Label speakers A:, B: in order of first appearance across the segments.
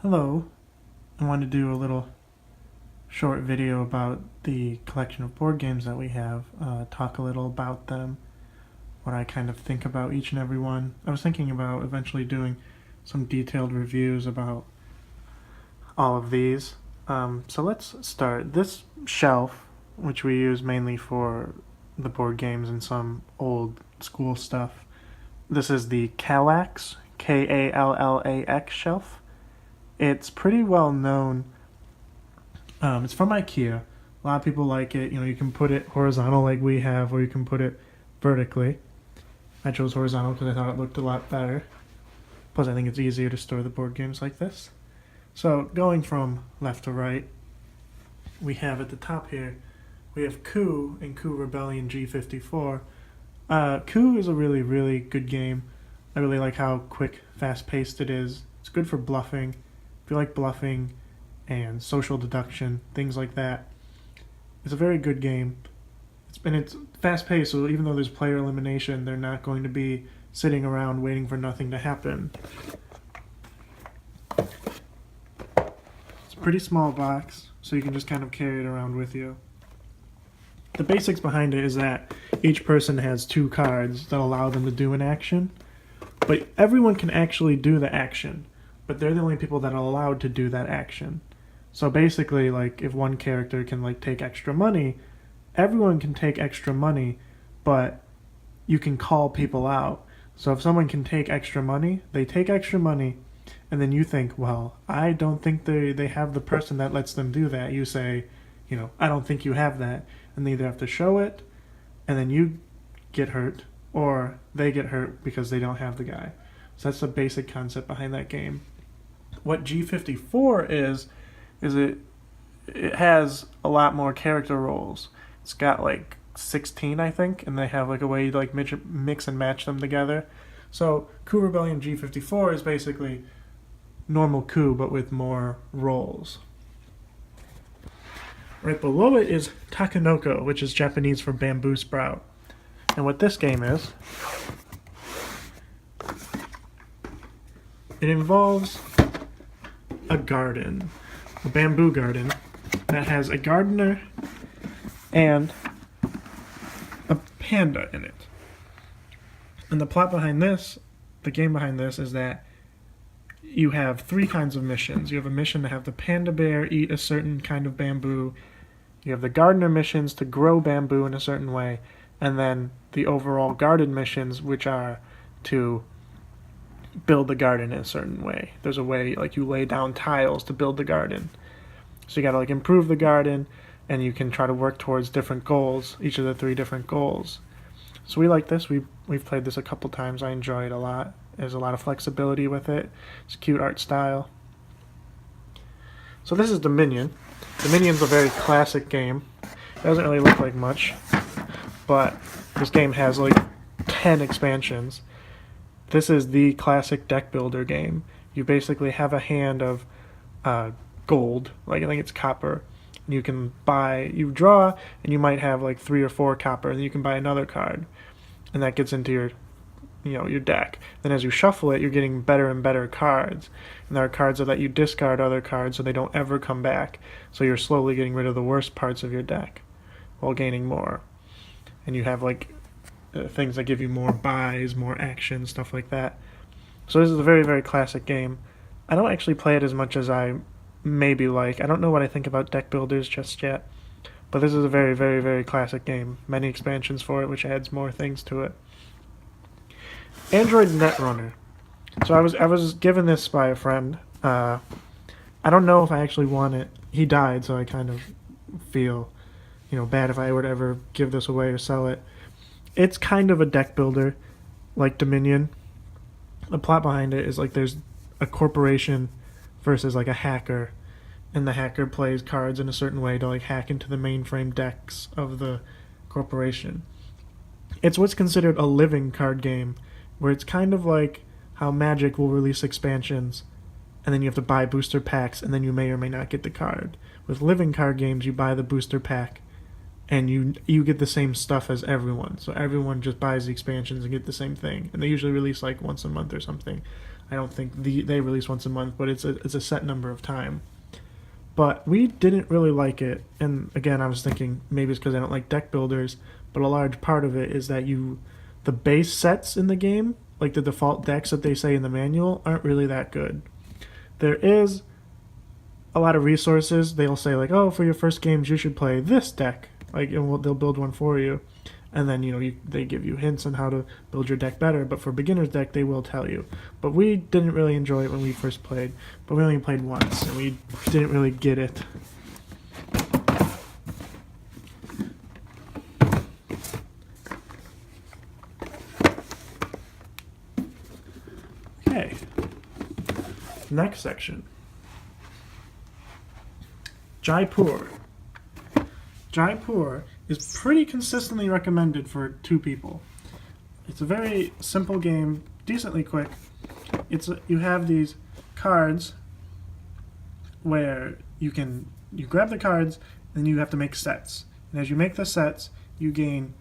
A: Hello, I wanted to do a little short video about the collection of board games that we have, talk a little about them, what I kind of think about each and every one. I was thinking about eventually doing some detailed reviews about all of these. So let's start. This shelf, which we use mainly for the board games and some old school stuff, this is the Kallax, Kallax shelf. It's pretty well known. It's from IKEA. A lot of people like it. You can put it horizontal like we have, or you can put it vertically. I chose horizontal because I thought it looked a lot better. Plus, I think it's easier to store the board games like this. So, going from left to right, we have at the top here, we have Coup and Coup Rebellion G54. Coup is a really, really good game. I really like how quick, fast-paced it is. It's good for bluffing. If you like bluffing and social deduction, things like that, it's a very good game. It's fast-paced, so even though there's player elimination, they're not going to be sitting around waiting for nothing to happen. It's a pretty small box, so you can just kind of carry it around with you. The basics behind it is that each person has 2 cards that allow them to do an action, but everyone can actually do the action, but they're the only people that are allowed to do that action. So basically, like, if one character can, like, take extra money, everyone can take extra money, but you can call people out. So if someone can take extra money, they take extra money, and then you think, well, I don't think they have the person that lets them do that. You say, I don't think you have that. And they either have to show it, and then you get hurt, or they get hurt because they don't have the guy. So that's the basic concept behind that game. What G54 is it has a lot more character roles. It's got like 16, I think, and they have like a way to like mix and match them together. So Coup Rebellion G54 is basically normal Coup but with more roles. Right below it is Takenoko, which is Japanese for bamboo sprout. And what this game is, it involves a garden, a bamboo garden that has a gardener and a panda in it. And the plot behind this, the game behind this, is that you have 3 kinds of missions. You have a mission to have the panda bear eat a certain kind of bamboo. You have the gardener missions to grow bamboo in a certain way. And then the overall garden missions, which are to build the garden in a certain way. There's a way, like, you lay down tiles to build the garden. So you gotta, like, improve the garden, and you can try to work towards different goals, each of the 3 different goals. So we like this. We've played this a couple times. I enjoy it a lot. There's a lot of flexibility with it. It's a cute art style. So this is Dominion. Dominion's a very classic game. It doesn't really look like much, but this game has like 10 expansions. This is the classic deck builder game. You basically have a hand of gold, like I think it's copper. And you draw, and you might have like 3 or 4 copper, and then you can buy another card. And that gets into your deck. Then as you shuffle it, you're getting better and better cards. And there are cards that let you discard other cards so they don't ever come back. So you're slowly getting rid of the worst parts of your deck while gaining more. And you have like things that give you more buys, more action, stuff like that. So this is a very, very classic game. I don't actually play it as much as I maybe like. I don't know what I think about deck builders just yet. But this is a very, very, very classic game. Many expansions for it, which adds more things to it. Android Netrunner. So I was given this by a friend. I don't know if I actually want it. He died, so I kind of feel, bad if I were to ever give this away or sell it. It's kind of a deck builder, like Dominion. The plot behind it is like there's a corporation versus like a hacker, and the hacker plays cards in a certain way to like hack into the mainframe decks of the corporation. It's what's considered a living card game, where it's kind of like how Magic will release expansions, and then you have to buy booster packs, and then you may or may not get the card. With living card games, you buy the booster pack, and you get the same stuff as everyone. So everyone just buys the expansions and get the same thing, and they usually release like once a month or something. I don't think they release once a month, but it's a set number of time. But we didn't really like it, and again, I was thinking maybe it's because I don't like deck builders, but a large part of it is that the base sets in the game, like the default decks that they say in the manual, aren't really that good. There is a lot of resources. They'll say like, oh, for your first games, you should play this deck, like, and they'll build one for you, and then they give you hints on how to build your deck better. But for beginner's deck, they will tell you. But we didn't really enjoy it when we first played. But we only played once, and we didn't really get it. Okay. Next section. Jaipur. Jaipur is pretty consistently recommended for 2 people. It's a very simple game, decently quick. You have these cards where you grab the cards and you have to make sets. And as you make the sets, you gain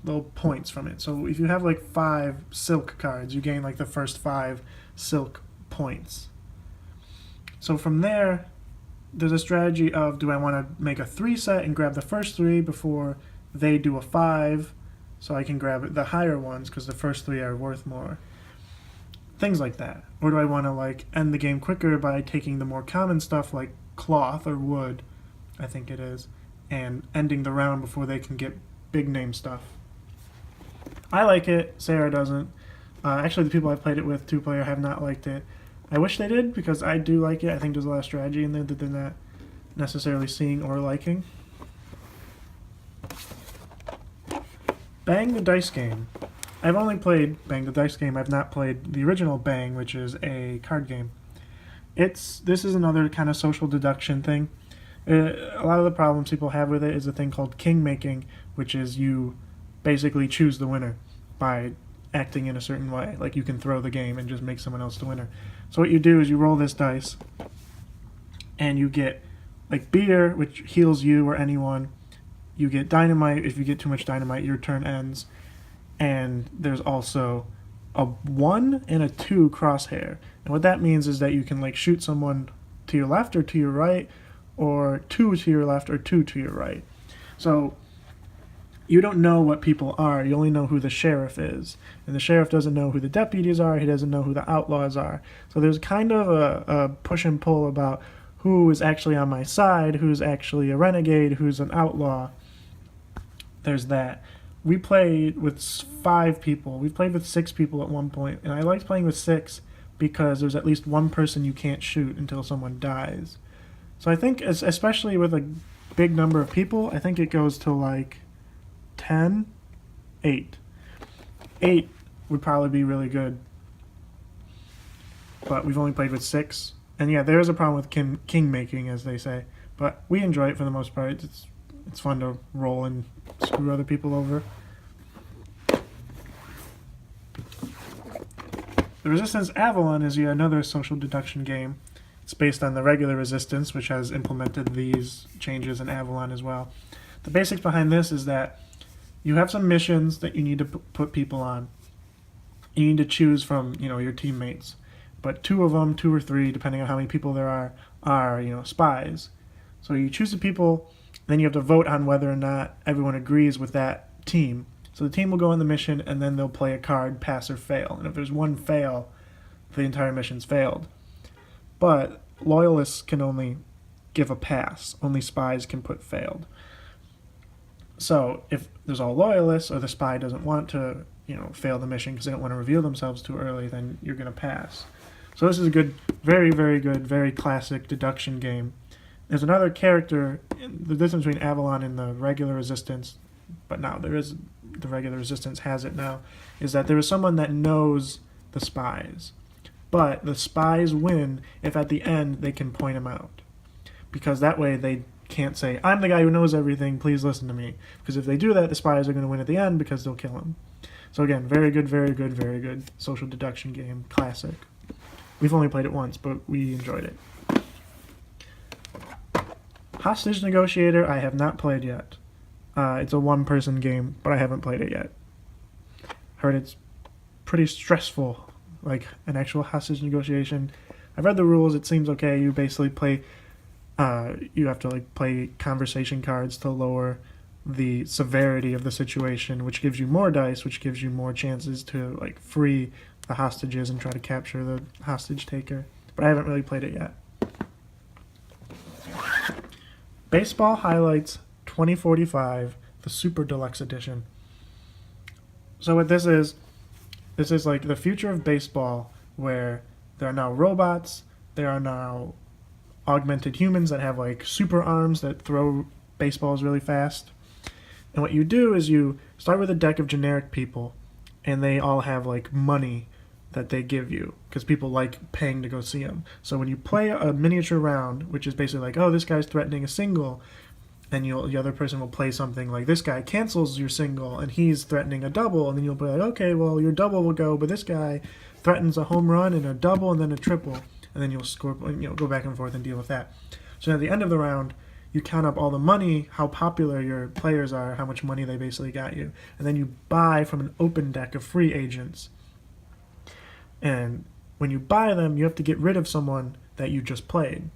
A: little points from it. So if you have like 5 silk cards, you gain like the first 5 silk points. So from there, there's a strategy of, do I want to make a 3 set and grab the first 3 before they do a 5, so I can grab the higher ones because the first 3 are worth more. Things like that. Or do I want to like end the game quicker by taking the more common stuff like cloth or wood, I think it is, and ending the round before they can get big name stuff. I like it. Sarah doesn't. Actually, the people I've played it with, 2-player, have not liked it. I wish they did, because I do like it. I think there's a lot of strategy in there that they're not necessarily seeing or liking. Bang the Dice Game. I've only played Bang the Dice Game. I've not played the original Bang, which is a card game. This is another kind of social deduction thing. A lot of the problems people have with it is a thing called king making, which is you basically choose the winner by acting in a certain way. Like you can throw the game and just make someone else the winner. So what you do is you roll this dice, and you get like beer, which heals you or anyone. You get dynamite. If you get too much dynamite, your turn ends. And there's also a 1 and a 2 crosshair. And what that means is that you can like shoot someone to your left or to your right, or 2 to your left or 2 to your right. So you don't know what people are. You only know who the sheriff is. And the sheriff doesn't know who the deputies are. He doesn't know who the outlaws are. So there's kind of a push and pull about who is actually on my side, who's actually a renegade, who's an outlaw. There's that. We played with 5 people. We played with 6 people at one point. And I liked playing with 6 because there's at least one person you can't shoot until someone dies. So I think, especially with a big number of people, I think it goes to like 10, 8. 8 would probably be really good. But we've only played with 6. And yeah, there is a problem with king making, as they say. But we enjoy it for the most part. It's fun to roll and screw other people over. The Resistance Avalon is yet another social deduction game. It's based on the regular Resistance, which has implemented these changes in Avalon as well. The basics behind this is that you have some missions that you need to put people on. You need to choose from, your teammates. But 2 of them, 2 or 3, depending on how many people there are, spies. So you choose the people, then you have to vote on whether or not everyone agrees with that team. So the team will go on the mission, and then they'll play a card, pass or fail. And if there's one fail, the entire mission's failed. But loyalists can only give a pass. Only spies can put failed. So if there's all loyalists, or the spy doesn't want to, fail the mission because they don't want to reveal themselves too early, then you're going to pass. So this is a good, very, very good, very classic deduction game. There's another character, the difference between Avalon and the regular Resistance, but now the regular Resistance has it now, is that there is someone that knows the spies. But the spies win if at the end they can point them out. Because that way they can't say, I'm the guy who knows everything, please listen to me. Because if they do that, the spies are going to win at the end because they'll kill him. So again, very good, very good, very good social deduction game, classic. We've only played it once, but we enjoyed it. Hostage Negotiator, I have not played yet. It's a one-person game, but I haven't played it yet. Heard it's pretty stressful, like an actual hostage negotiation. I've read the rules. It seems okay. You basically play. You have to like play conversation cards to lower the severity of the situation, which gives you more dice, which gives you more chances to like free the hostages and try to capture the hostage taker. But I haven't really played it yet. Baseball Highlights 2045, the Super Deluxe Edition. So what this is like the future of baseball, where there are now robots, there are now augmented humans that have like super arms that throw baseballs really fast. And what you do is you start with a deck of generic people, and they all have like money that they give you because people like paying to go see them. So when you play a miniature round, which is basically like, oh, this guy's threatening a single, and the other person will play something like, this guy cancels your single and he's threatening a double, and then you'll be like, okay, well, your double will go, but this guy threatens a home run and a double and then a triple, and then you'll score, go back and forth and deal with that. So at the end of the round, you count up all the money, how popular your players are, how much money they basically got you, and then you buy from an open deck of free agents. And when you buy them, you have to get rid of someone that you just played.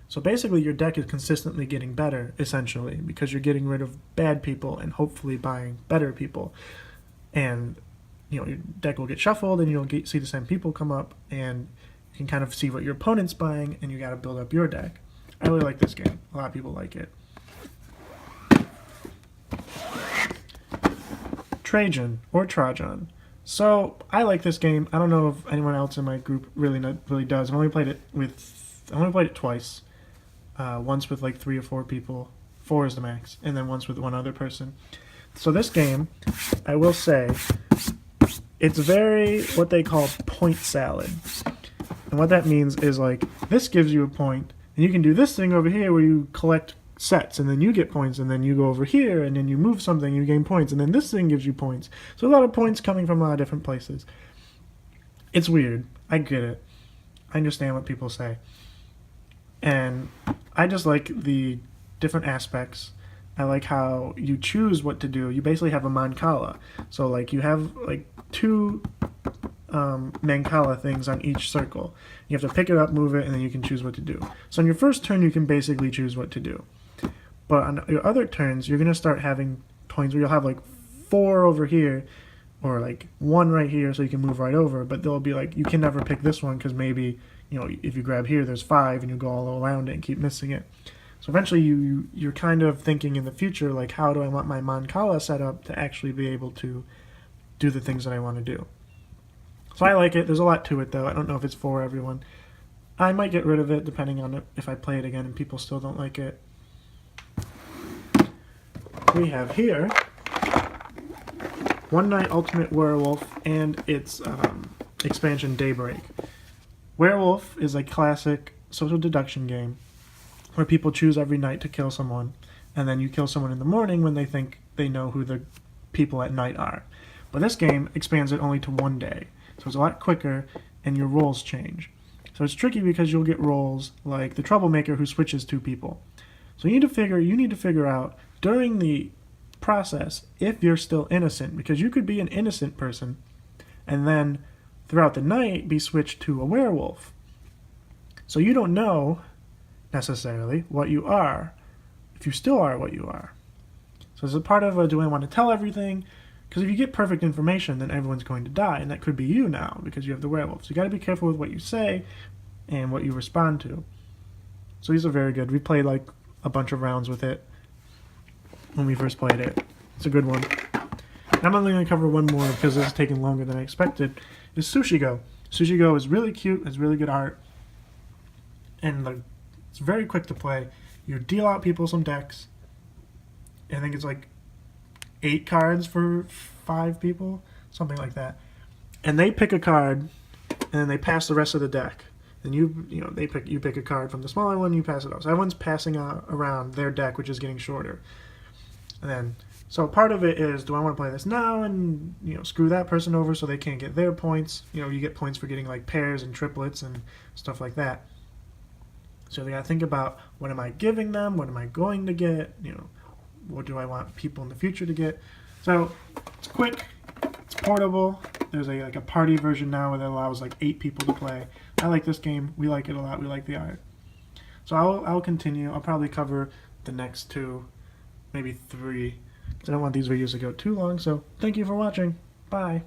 A: So basically your deck is consistently getting better, essentially, because you're getting rid of bad people and hopefully buying better people. And your deck will get shuffled and you'll see the same people come up, and you can kind of see what your opponent's buying, and you got to build up your deck. I really like this game. A lot of people like it. Trajan, or Trajan. So I like this game. I don't know if anyone else in my group really does. I've only played it twice. Once with like 3 or 4 people. 4 is the max, and then once with one other person. So this game, I will say, it's very what they call point salad. And what that means is like, this gives you a point, and you can do this thing over here where you collect sets, and then you get points, and then you go over here, and then you move something, you gain points, and then this thing gives you points. So a lot of points coming from a lot of different places. It's weird. I get it. I understand what people say. And I just like the different aspects. I like how you choose what to do. You basically have a Mancala. So like you have like 2 Mancala things on each circle. You have to pick it up, move it, and then you can choose what to do. So on your first turn, you can basically choose what to do. But on your other turns, you're going to start having points where you'll have like 4 over here, or like 1 right here, so you can move right over. But they'll be like, you can never pick this one because maybe, if you grab here, there's 5, and you go all around it and keep missing it. So eventually you're kind of thinking in the future, like, how do I want my Mancala set up to actually be able to do the things that I want to do. So I like it. There's a lot to it, though. I don't know if it's for everyone. I might get rid of it depending on if I play it again and people still don't like it. We have here One Night Ultimate Werewolf and its expansion Daybreak. Werewolf is a classic social deduction game where people choose every night to kill someone, and then you kill someone in the morning when they think they know who the people at night are. But this game expands it only to 1 day, so it's a lot quicker, and your roles change. So it's tricky because you'll get roles like the troublemaker who switches 2 people. So you need to figure out during the process if you're still innocent, because you could be an innocent person and then throughout the night be switched to a werewolf. So you don't know necessarily what you are, if you still are what you are. So as a part of do I want to tell everything? Because if you get perfect information, then everyone's going to die, and that could be you now because you have the werewolf. So you got to be careful with what you say and what you respond to. So these are very good. We played like a bunch of rounds with it when we first played it. It's a good one. And I'm only going to cover one more because this is taking longer than I expected. Is Sushi Go. Sushi Go is really cute. It's really good art, and it's very quick to play. You deal out people some decks. I think it's like 8 cards for 5 people, something like that. And they pick a card, and then they pass the rest of the deck. And you pick a card from the smaller one, you pass it off. So everyone's passing around their deck, which is getting shorter. And then, so part of it is, do I want to play this now and screw that person over so they can't get their points? You get points for getting like pairs and triplets and stuff like that. So they gotta think about, what am I giving them? What am I going to get? What do I want people in the future to get? So it's quick, it's portable. There's like a party version now where that allows like 8 people to play. I like this game. We like it a lot. We like the art. So I'll continue. I'll probably cover the next 2, maybe 3, because I don't want these videos to go too long. So thank you for watching. Bye.